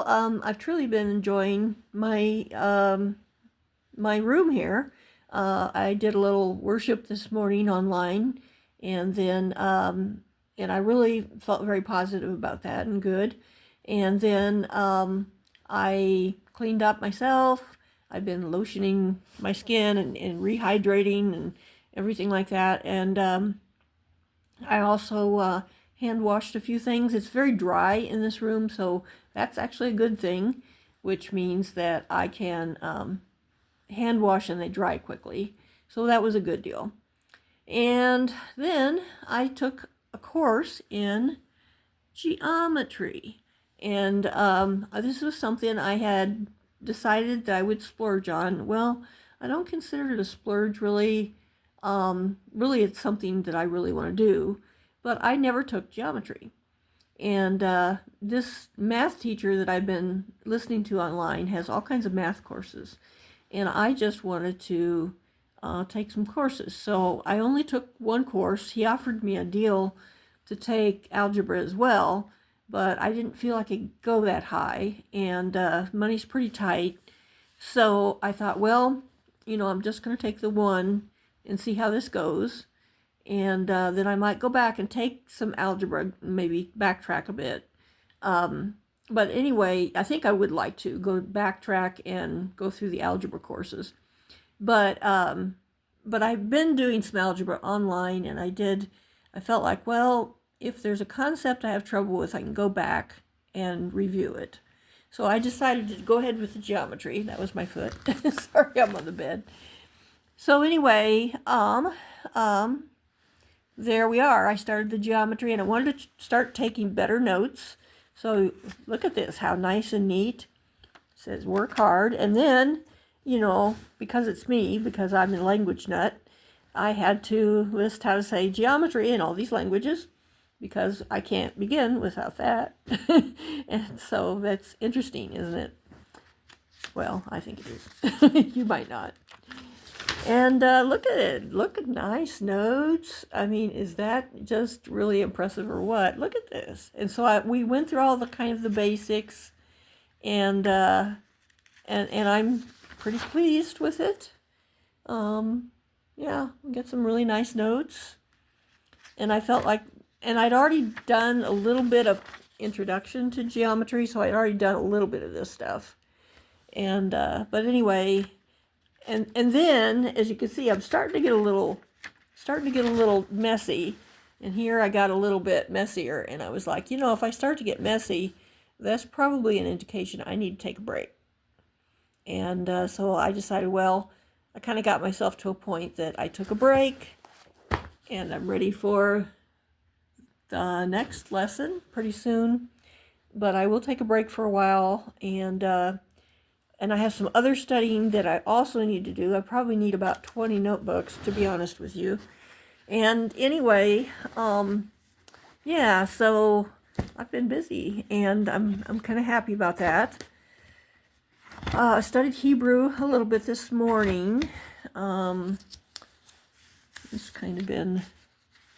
I've truly been enjoying my room here. I did a little worship this morning online, and then and I really felt very positive about that and good. And then I cleaned up myself. I've been lotioning my skin and rehydrating and everything like that. And I also hand washed a few things. It's very dry in this room, so that's actually a good thing, which means that I can hand wash and they dry quickly. So that was a good deal. And then I took a course in geometry. And this was something I had decided that I would splurge on. Well, I don't consider it a splurge really. Really, it's something that I really want to do. But I never took geometry. And this math teacher that I've been listening to online has all kinds of math courses. And I just wanted to take some courses. So I only took one course. He offered me a deal to take algebra as well, but I didn't feel I could go that high, and money's pretty tight. So I thought, well, I'm just going to take the one and see how this goes. And then I might go back and take some algebra, maybe backtrack a bit. But anyway, I think I would like to go backtrack and go through the algebra courses. But I've been doing some algebra online, and I felt like, well, if there's a concept I have trouble with, I can go back and review it. So I decided to go ahead with the geometry. That was my foot. Sorry, I'm on the bed. So anyway, there we are. I started the geometry, and I wanted to start taking better notes. So look at this, how nice and neat. It says work hard. And then, because it's me, because I'm a language nut, I had to list how to say geometry in all these languages, because I can't begin without that. And so that's interesting, isn't it? Well, I think it is. You might not. And look at it. Look at nice notes. I mean, is that just really impressive or what? Look at this. And so we went through all the kind of the basics, and I'm pretty pleased with it. Yeah, we got some really nice notes. And I felt like, and I'd already done a little bit of introduction to geometry, so I'd already done a little bit of this stuff. And but anyway. And then, as you can see, I'm starting to get a little messy. And here I got a little bit messier. And I was like, if I start to get messy, that's probably an indication I need to take a break. And so I decided, well, I kind of got myself to a point that I took a break. And I'm ready for the next lesson pretty soon. But I will take a break for a while. And I have some other studying that I also need to do. I probably need about 20 notebooks, to be honest with you. And anyway, yeah, so I've been busy, and I'm kind of happy about that. I studied Hebrew a little bit this morning. It's kind of been,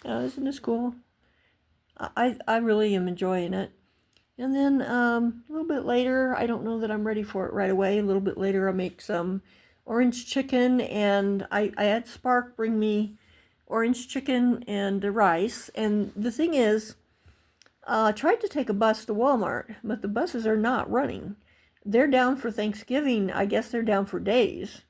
isn't this cool? I really am enjoying it. And then a little bit later, I don't know that I'm ready for it right away. A little bit later, I'll make some orange chicken, and I had Spark bring me orange chicken and rice. And the thing is, I tried to take a bus to Walmart, but the buses are not running. They're down for Thanksgiving. I guess they're down for days.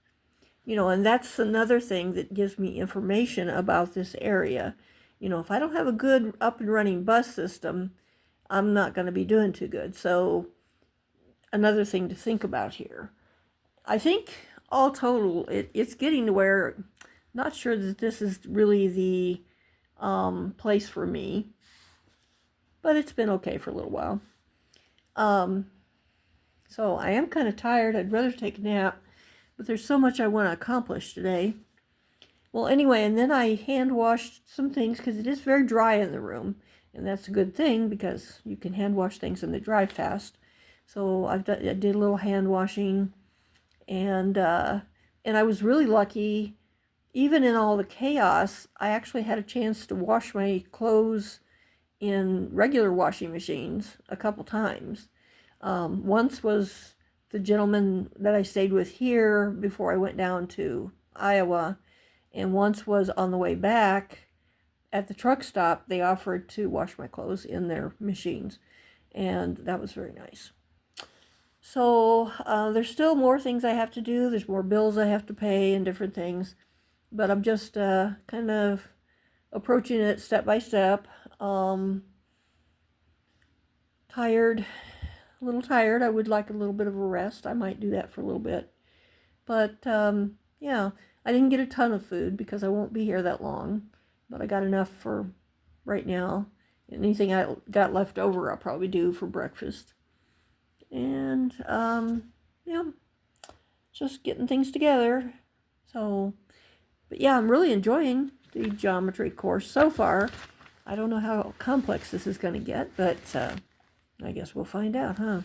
And that's another thing that gives me information about this area. If I don't have a good up and running bus system, I'm not going to be doing too good. So another thing to think about here. I think all total, it's getting to where I'm not sure that this is really the place for me, but it's been okay for a little while. So I am kind of tired. I'd rather take a nap, but there's so much I want to accomplish today. Well, anyway, and then I hand washed some things because it is very dry in the room. And that's a good thing because you can hand wash things and they dry fast. So I did a little hand washing, and I was really lucky. Even in all the chaos, I actually had a chance to wash my clothes in regular washing machines a couple times. Once was the gentleman that I stayed with here before I went down to Iowa, and once was on the way back at the truck stop. They offered to wash my clothes in their machines, and that was very nice. So there's still more things I have to do. There's more bills I have to pay and different things, but I'm just kind of approaching it step by step. Tired, a little tired. I would like a little bit of a rest. I might do that for a little bit. But yeah, I didn't get a ton of food because I won't be here that long, but I got enough for right now. Anything I got left over, I'll probably do for breakfast. And yeah, just getting things together. So, but yeah, I'm really enjoying the geometry course so far. I don't know how complex this is going to get, but I guess we'll find out, huh?